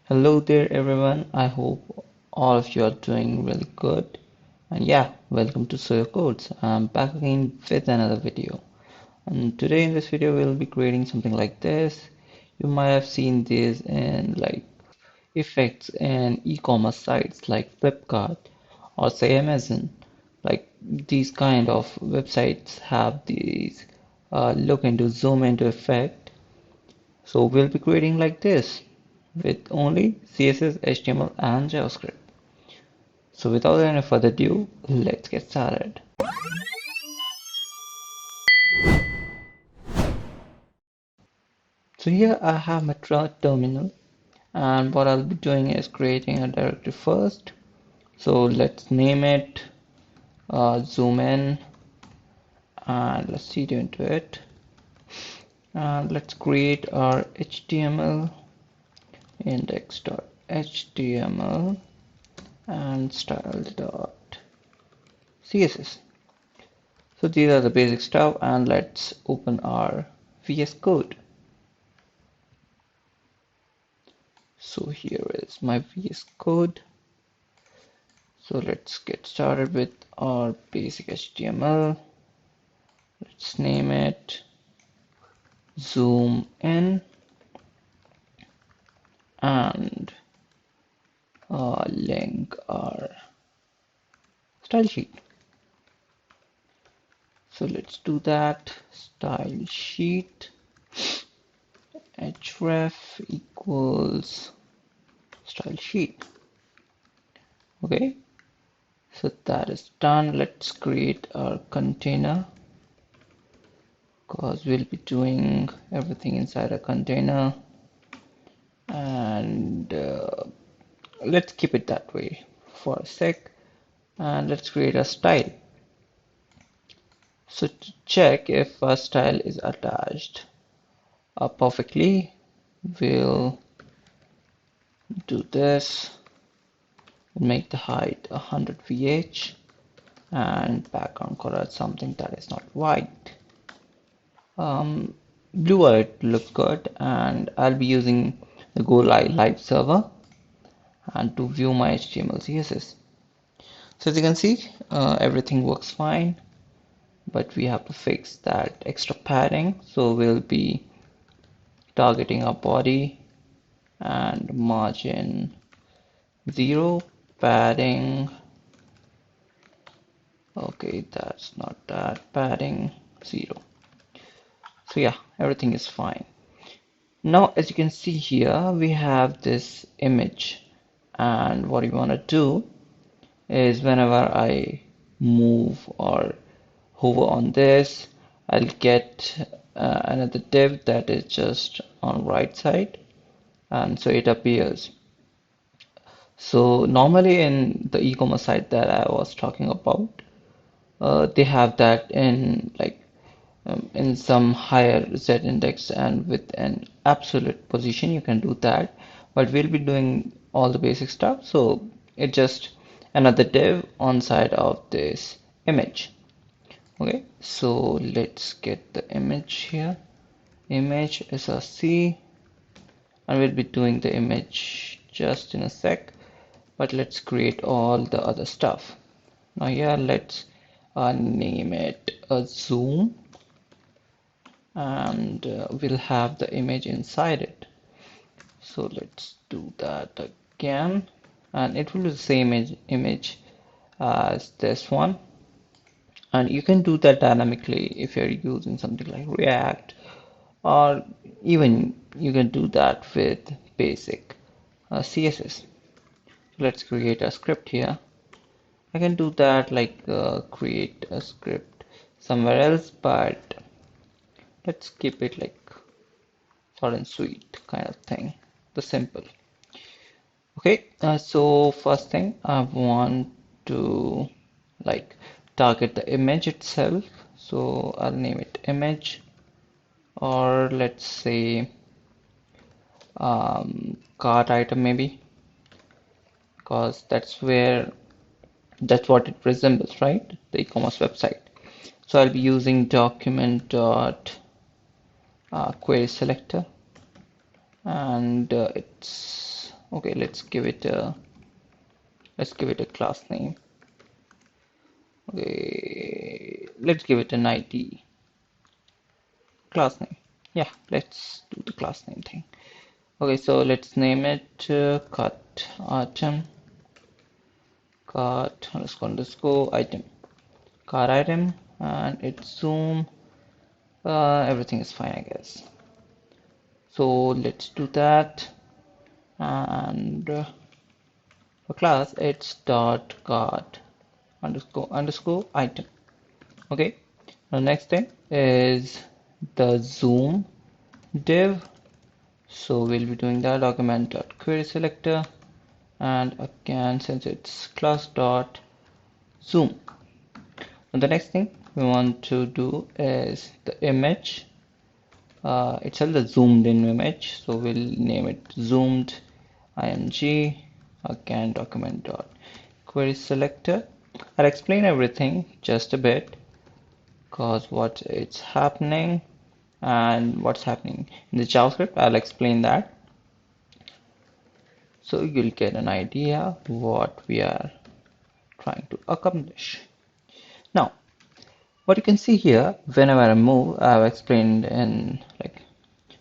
Hello there everyone. I hope all of you are doing really good. And yeah, welcome to Soyo Codes. I'm back again with another video. And today in this video we'll be creating something like this. You might have seen this in like effects in e-commerce sites like Flipkart or say Amazon. Like these kind of websites have these look into zoom into effect. So we'll be creating like this with only CSS, HTML and JavaScript. So without any further ado, let's get started. So here I have my terminal and what I'll be doing is creating a directory first. So let's name it zoom in and let's seed into it. And let's create our HTML index.html and style.css. So these are the basic stuff and let's open our VS Code. So here is my VS Code. So let's get started with our basic HTML. Let's name it zoom in and link our style sheet. So let's do that. Style sheet href equals style sheet. Okay, so that is done. Let's create our container because we'll be doing everything inside a container, and let's keep it that way for a sec. And let's create a style. So to check if a style is attached perfectly, we'll do this. Make the height 100 VH and background color something that is not white. Blue would look good, and I'll be using the Go Live server and to view my HTML CSS. So as you can see, everything works fine, but we have to fix that extra padding. So we'll be targeting our body and margin 0, padding. Okay, that's not that, padding 0. So yeah, everything is fine. Now, as you can see here, we have this image, and what we want to do is whenever I move or hover on this, I'll get another div that is just on right side, and so it appears. So normally in the e-commerce site that I was talking about, they have that in like in some higher Z index and with an absolute position you can do that, but we'll be doing all the basic stuff, so it's just another div on side of this image. Okay, so let's get the image here, image src, and we'll be doing the image just in a sec, but let's create all the other stuff. Now here let's name it a zoom, and we'll have the image inside it. So let's do that again, and it will be the same image as this one, and you can do that dynamically if you're using something like React, or even you can do that with basic CSS. Let's create a script here. I can do that like create a script somewhere else, but let's keep it like short and sweet kind of thing, the simple. Okay, so first thing I want to like target the image itself, so I'll name it image, or let's say cart item maybe, because that's what it resembles, right? The e-commerce website. So I'll be using document dot query selector, and it's Okay, let's give it a class name. Okay, let's give it an ID class name. Yeah, let's do the class name thing. Okay, so let's name it cut item, cut underscore item, car item, and its zoom. Everything is fine, I guess. So let's do that, and for class it's dot card underscore item. Okay. The next thing is the zoom div. So we'll be doing that document dot query selector, and again since it's class dot zoom. And the next thing we want to do is the image itself, the zoomed in image. So we'll name it zoomed img. Again document dot query selector. I'll explain everything just a bit, because what it's happening and what's happening in the JavaScript, I'll explain that, so you'll get an idea what we are trying to accomplish. Now, what you can see here, whenever I move, I've explained in like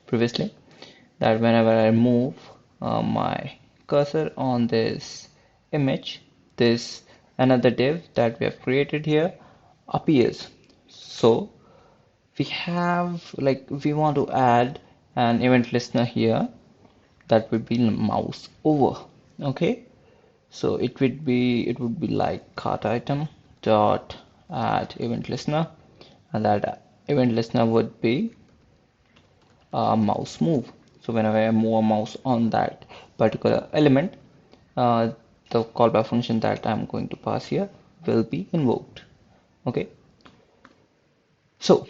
previously that whenever I move my cursor on this image, this another div that we have created here appears. So we want to add an event listener here that would be mouse over. Okay, so it would be like cart item dot add event listener, and that event listener would be a mouse move. So whenever I move a mouse on that particular element, uh, the callback function that I'm going to pass here will be invoked. Okay, so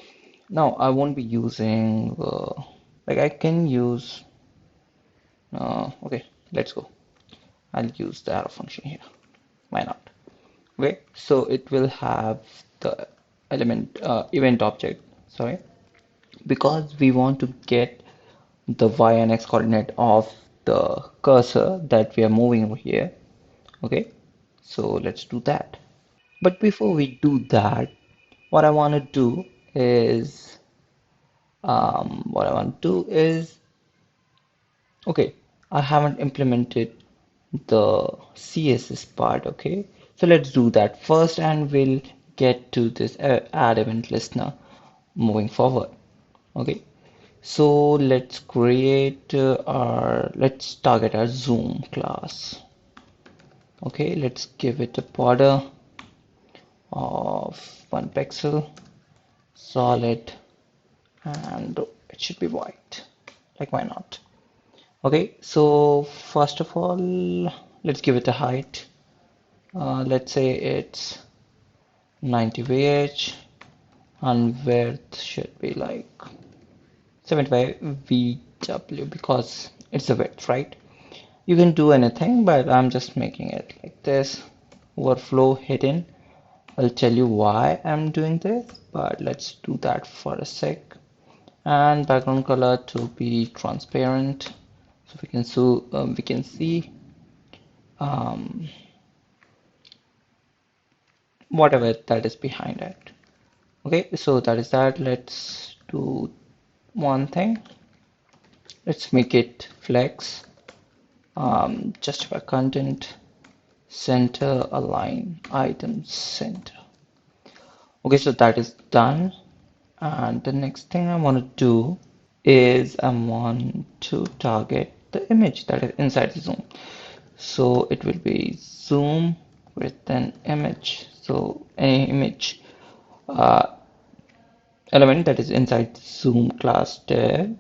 now I won't be using like I can use okay, let's go. I'll use the arrow function here. Why not? Okay, so it will have the element event object, sorry, because we want to get the y and x coordinate of the cursor that we are moving over here. Okay, so let's do that. But before we do that, what I want to do is what I want to do is okay, I haven't implemented the CSS part. Okay, so let's do that first and we'll get to this add event listener moving forward. Okay, so let's target our zoom class. Okay, let's give it a border of 1 pixel, solid, and it should be white, like why not. Okay, so first of all, let's give it a height. Let's say it's 90 VH, and width should be like 75 VW because it's the width, right? You can do anything, but I'm just making it like this. Overflow hidden. I'll tell you why I'm doing this, but let's do that for a sec. And background color to be transparent, so we can see um, whatever that is behind it. Okay, so that is that. Let's do one thing. Let's make it flex. Justify content, center, align, items, center. Okay, so that is done. And the next thing I want to do is I want to target the image that is inside the zoom. So it will be zoom with an image. So any image uh, element that is inside the zoom class div,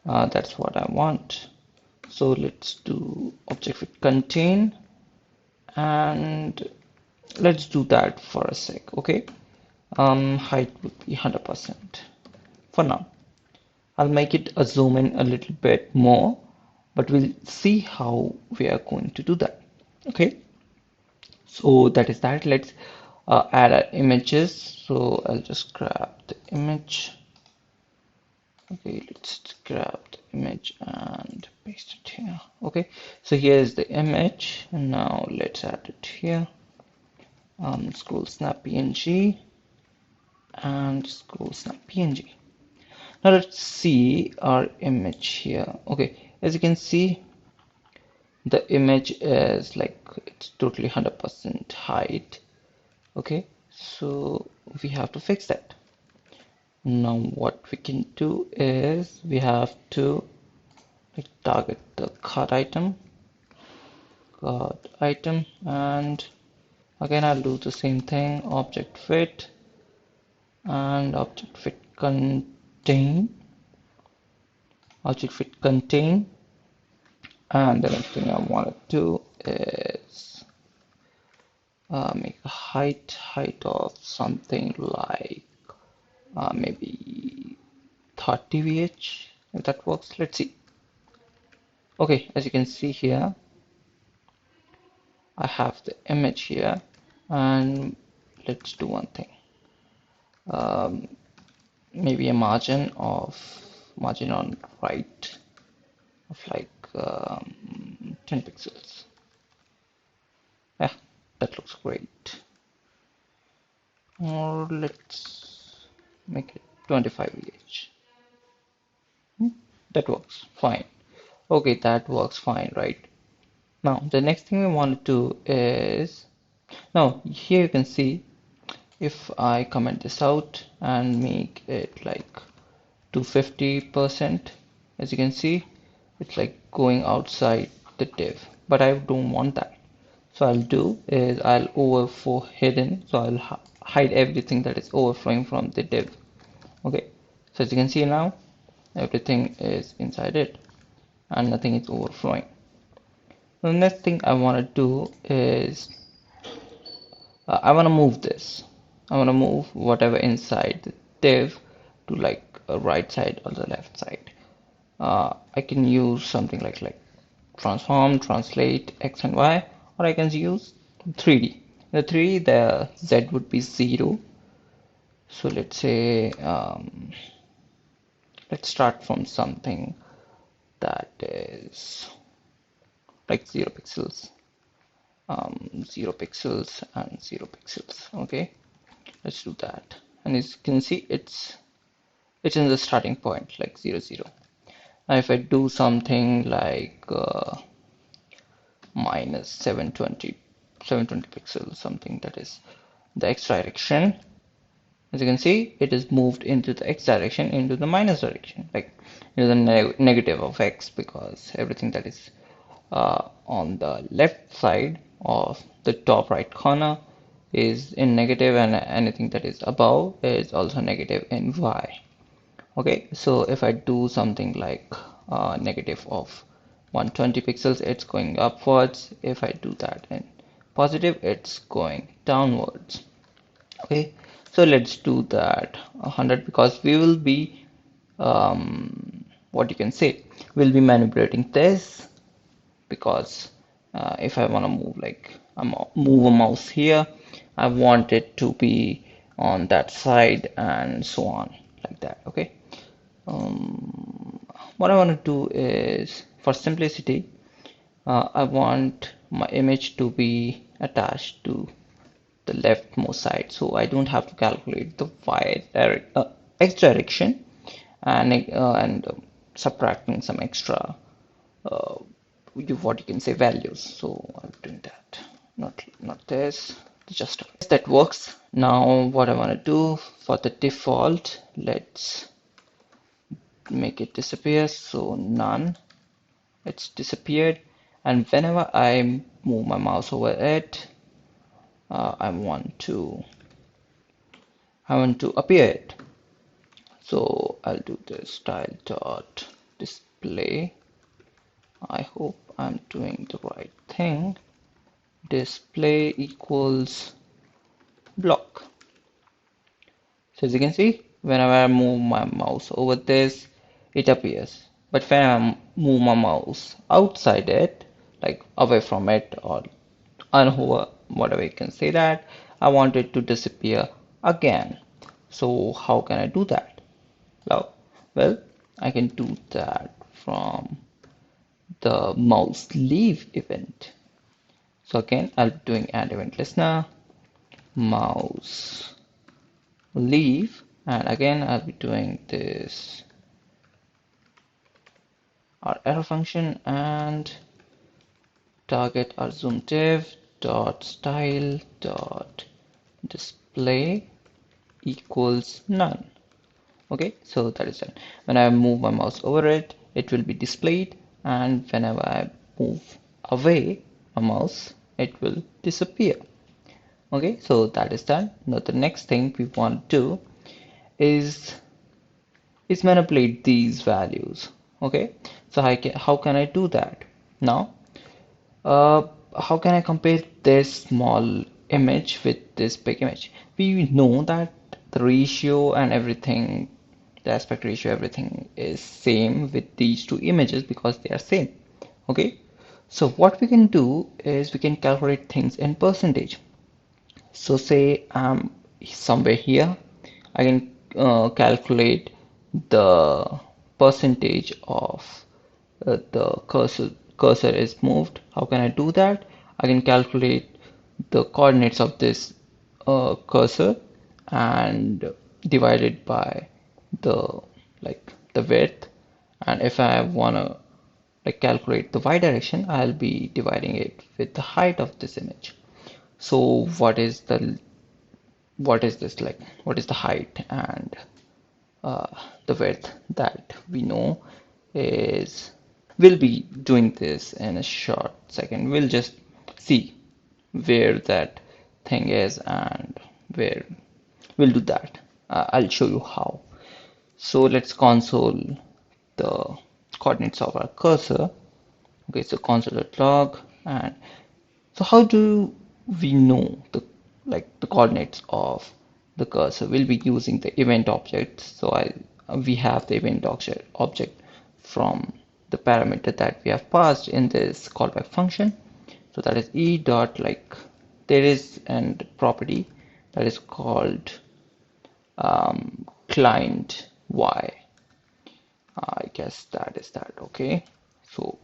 that's what I want. So let's do object with contain, and let's do that for a sec. Okay, height would be 100% for now. I'll make it a zoom in a little bit more, but we'll see how we are going to do that. Okay, so that is that. Let's add our images. So I'll just grab the image Okay, let's grab the image and paste it here. Okay, so here's the image, and now let's add it here. Scroll snap png and scroll snap png. Now let's see our image here. Okay, as you can see, the image is like it's totally 100% height. Okay, so we have to fix that. Now what we can do is we have to target the card item, and again I'll do the same thing, object fit and object fit contain, and the next thing I want to do is make a height of something like maybe 30 vh, if that works. Let's see. Okay, as you can see here, I have the image here, and let's do one thing. Maybe a margin on right of like 10 pixels. Yeah, that looks great. Or let's make it 25 vh. That works fine. Okay, that works fine, right? Now the next thing we want to do is, now here you can see, if I comment this out and make it like 250%, as you can see, it's like going outside the div, but I don't want that. So I'll do is I'll overflow hidden, so I'll hide everything that is overflowing from the div. Okay, so as you can see now, everything is inside it and nothing is overflowing. The next thing I want to do is I want to move this. I want to move whatever inside the div to like a right side or the left side. I can use something like transform, translate X and Y, or I can use 3D. In the 3D, the Z would be 0. So let's say let's start from something that is like 0 pixels, 0 pixels and 0 pixels. Okay, let's do that. And as you can see, it's in the starting point like 0 0. Now if I do something like minus 720 pixels, something that is the X direction, as you can see, it is moved into the X direction, into the minus direction, like into the negative of X, because everything that is on the left side of the top right corner is in negative, and anything that is above is also negative in Y. Okay, so if I do something like negative of 120 pixels, it's going upwards. If I do that in positive, it's going downwards. Okay, so let's do that 100, because we will be what you can say, we'll be manipulating this, because if I want to move like move a mouse here, I want it to be on that side and so on, like that. Okay, what I want to do is, for simplicity, I want my image to be attached to the leftmost side, so I don't have to calculate the x direction and subtracting some extra what you can say values. So I'm doing that, not this, just that works. Now what I want to do for the default, let's make it disappear, so none, it's disappeared. And whenever I move my mouse over it, I want to appear it. So I'll do this style dot display. I hope I'm doing the right thing. Display equals block. So as you can see, whenever I move my mouse over this, it appears. But when I move my mouse outside it, like away from it or unhover, whatever you can say that, I want it to disappear again. So how can I do that? Well, I can do that from the mouse leave event. So again, I'll be doing add event listener, mouse leave, and again I'll be doing this our arrow function and target our zoom div dot style dot display equals none. Okay, so that is done. When I move my mouse over it, it will be displayed, and whenever I move away my mouse, it will disappear. Okay, so that is done. Now the next thing we want to do is manipulate these values. Okay, so how can I do that? Now, uh, how can I compare this small image with this big image? We know that the ratio and everything, the aspect ratio, everything is same with these two images because they are same. Okay, so what we can do is we can calculate things in percentage. So say I'm somewhere here, I can calculate the percentage of the cursor is moved. How can I do that? I can calculate the coordinates of this cursor and divide it by the the width. And if I wanna calculate the y direction, I'll be dividing it with the height of this image. So what is this like? What is the height and uh, the width that we know is we'll be doing this in a short second. We'll just see where that thing is and where we'll do that. I'll show you how. So let's console the coordinates of our cursor. Okay, so console.log. And so how do we know the coordinates of the cursor? We'll be using the event object. So we have the event object from the parameter that we have passed in this callback function. So that is e dot there is a property that is called client y. I guess that is that. Okay, so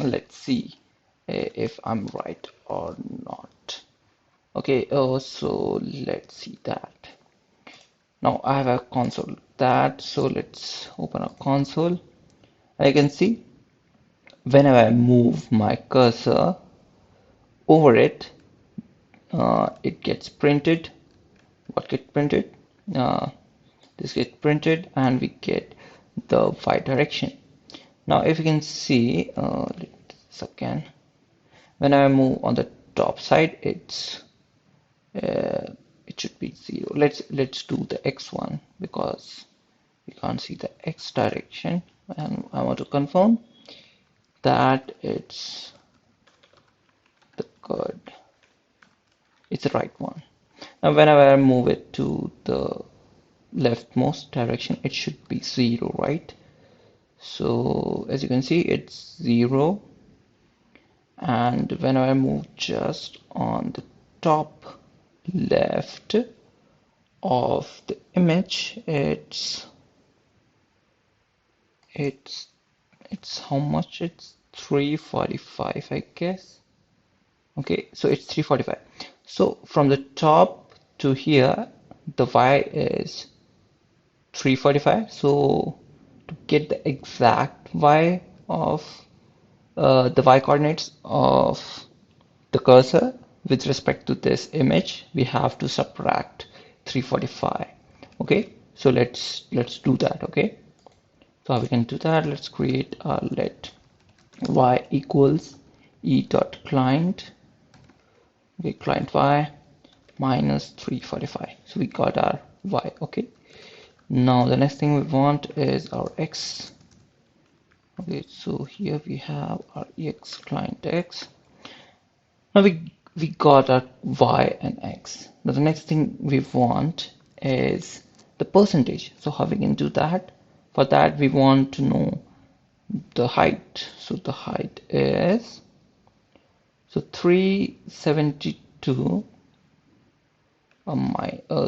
let's see if I'm right or not. Okay, so let's see that. Now I have a console that, so let's open a console. I can see whenever I move my cursor over it, it gets printed. What gets printed? Uh, this gets printed and we get the y direction. Now if you can see, let's again, when I move on the top side, uh, it should be 0. Let's do the x one because we can't see the x direction, and I want to confirm that the good it's the right one. Now whenever I move it to the leftmost direction, it should be 0, right? So as you can see, it's 0. And when I move just on the top left of the image, it's it's how much? It's 345, I guess. Okay, so it's 345. So from the top to here, the y is 345. So to get the exact y of the y coordinates of the cursor with respect to this image, we have to subtract 345. Okay, so let's do that. Okay, so how we can do that? Let's create a let y equals e dot client, okay, client y minus 345. So we got our y. Okay, now the next thing we want is our x. Okay, so here we have our ex client x. Now we got our y and x. Now the next thing we want is the percentage. So how we can do that? For that we want to know the height. So the height is 372.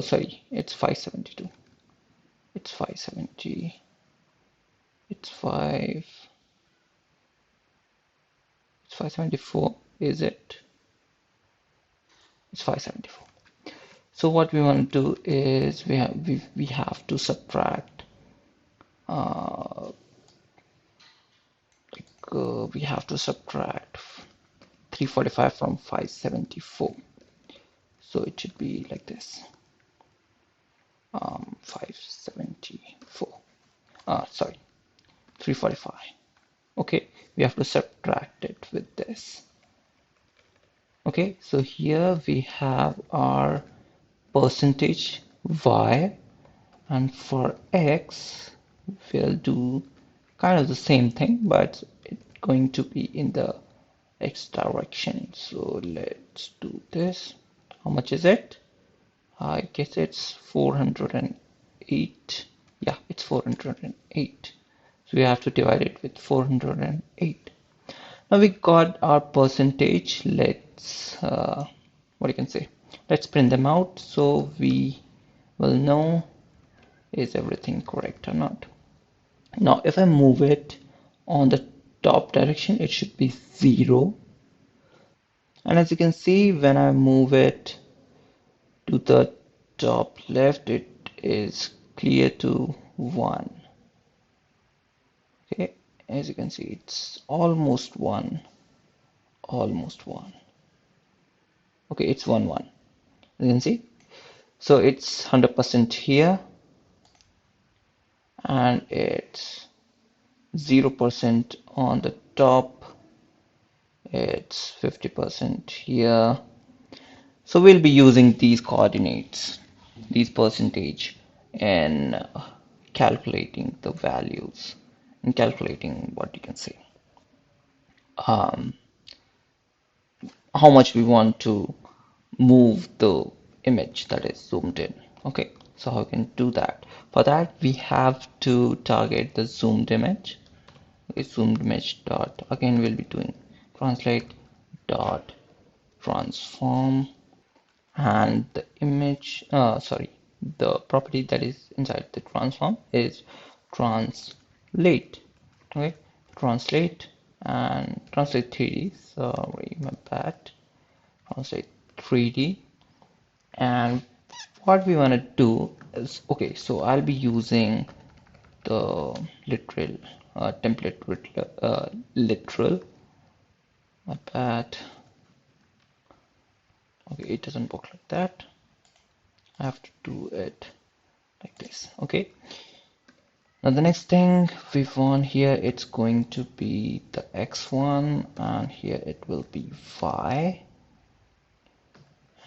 Sorry, it's 572. It's 570. It's 574, is it? It's 574. So what we want to do is we have to subtract we have to subtract 345 from 574. So it should be like this. 574. Sorry, 345. Okay, we have to subtract it with this. Okay, so here we have our percentage y, and for x we'll do kind of the same thing, but it's going to be in the x direction. So let's do this. How much is it? I guess it's 408. Yeah, it's 408. So we have to divide it with 408. Now we got our percentage. Let's what you can say. Let's print them out so we will know is everything correct or not. Now if I move it on the top direction, it should be 0. And as you can see, when I move it to the top left, it is clear to 1. Okay, as you can see, it's almost 1. Almost 1. Okay, it's 1 1. You can see. So it's 100% here, and it's 0% on the top. It's 50% here. So we'll be using these coordinates, these percentage, in calculating the values and calculating what you can say, how much we want to move the image that is zoomed in. Okay, so how we can do that? For that, we have to target the zoomed image. Okay, zoomed image dot, again we'll be doing translate dot transform, and the image the property that is inside the transform is translate. Okay, translate and translate 3D, sorry, my bad, translate 3D. And what we want to do is, okay, so I'll be using the literal template with literal, my bad. Okay, it doesn't work like that. I have to do it like this. Okay, now the next thing we want here, it's going to be the x1, and here it will be y,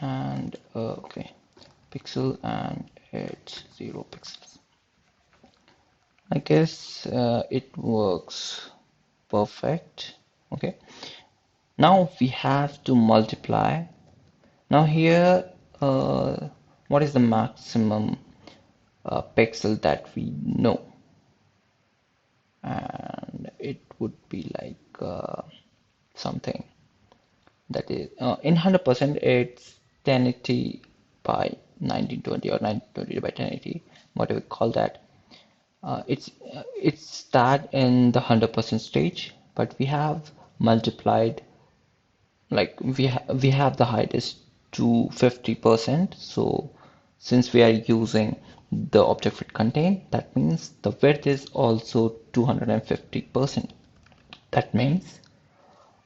and okay, pixel, and it's 0 pixels. I guess it works perfect. Okay, now we have to multiply. Now here, what is the maximum pixel that we know? And it would be like something that is in 100%, it's 1080 by 1920 or 1920 by 1080, whatever we call that. It's that in the 100% stage, but we have multiplied, like we have the height is 250%. So since we are using the object width contain, that means the width is also 250%. That means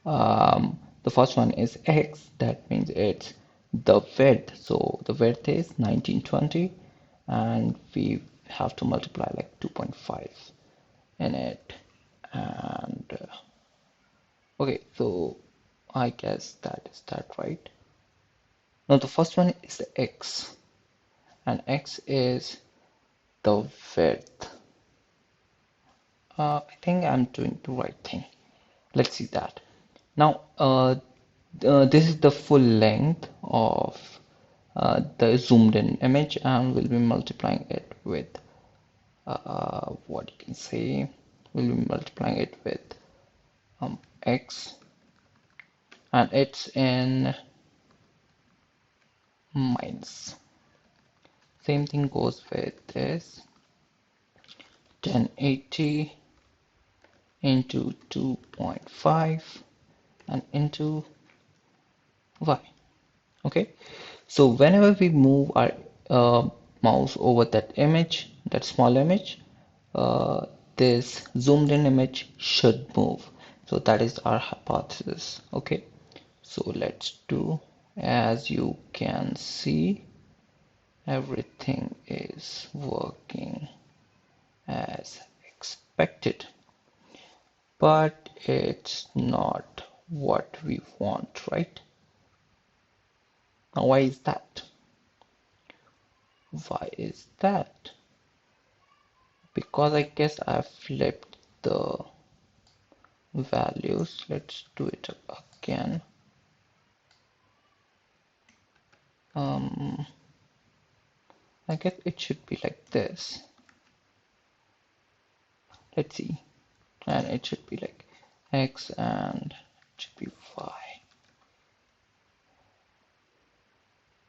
the first one is x, that means it's the width, so the width is 1920, and we have to multiply like 2.5 in it. And okay, so I guess that is that, right? Now the first one is the x, and x is the width. I think I'm doing the right thing. Let's see that. Now this is the full length of the zoomed in image, and we'll be multiplying it with what you can say, we'll be multiplying it with x, and it's in minus. Same thing goes with this 1080 into 2.5 and into y. Okay, so whenever we move our mouse over that image, that small image, uh, this zoomed in image should move. So that is our hypothesis. Okay, so let's do, as you can see, everything is working as expected, but it's not what we want, right? Now, why is that? Why is that? Because I guess I flipped the values. Let's do it again. Um, I guess it should be like this. Let's see. And it should be like X and it should be Y.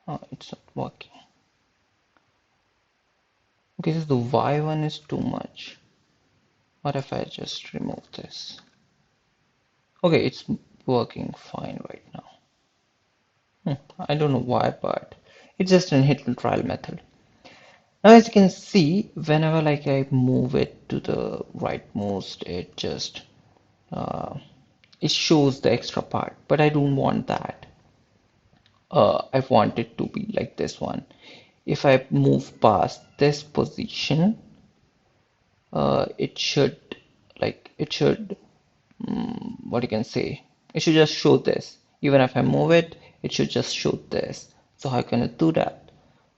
Oh, it's not working. Okay, so the Y one is too much. What if I just remove this? Okay, it's working fine right now. I don't know why, but it's just an hidden trial method. Now, as you can see, whenever like I move it to the rightmost, it just it shows the extra part, but I don't want that. I want it to be like this one. If I move past this position, it should what you can say, it should just show this. Even if I move it, it should just show this. So how can I do that?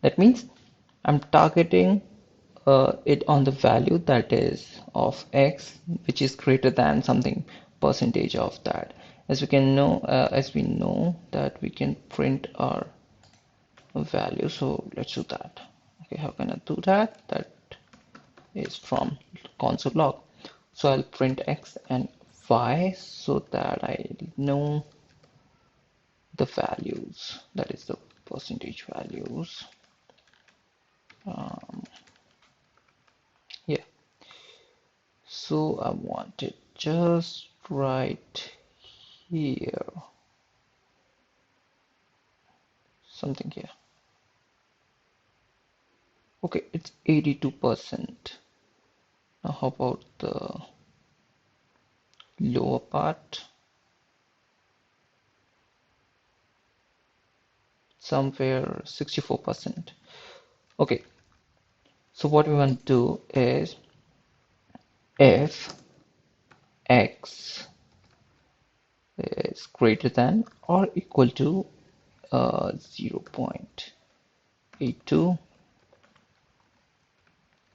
That means I'm targeting it on the value that is of x, which is greater than something percentage of that. As we know that we can print our value. So let's do that. Okay, how can I do that? That is from console log. So I'll print x and y so that I know the values, that is the percentage values. Yeah, so I want it just right here, something here. Okay, it's 82%. Now how about the lower part? Somewhere 64%. Okay, so what we want to do is, if x is greater than or equal to 0.82,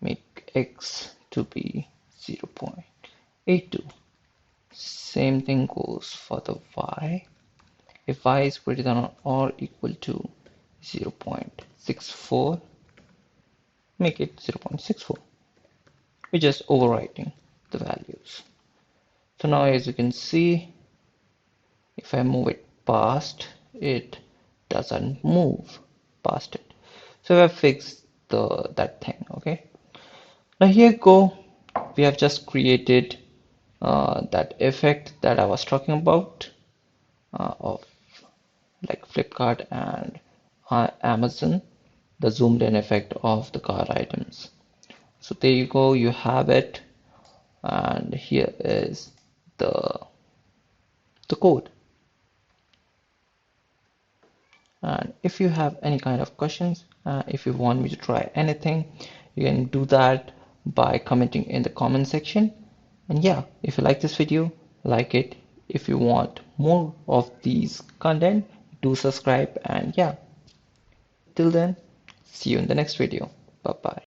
make x to be 0.82. Same thing goes for the y. If y is greater than or equal to 0.64, make it 0.64. We're just overwriting the values. So now, as you can see, if I move it past, it doesn't move past it. So we have fixed that thing. Okay, now here go, we have just created that effect that I was talking about of like Flipkart and Amazon, the zoomed in effect of the cart items. So there you go, you have it, and here is the code. And if you have any kind of questions, if you want me to try anything, you can do that by commenting in the comment section. And yeah, if you like this video, like it. If you want more of these content, do subscribe. And yeah, till then, see you in the next video. Bye bye.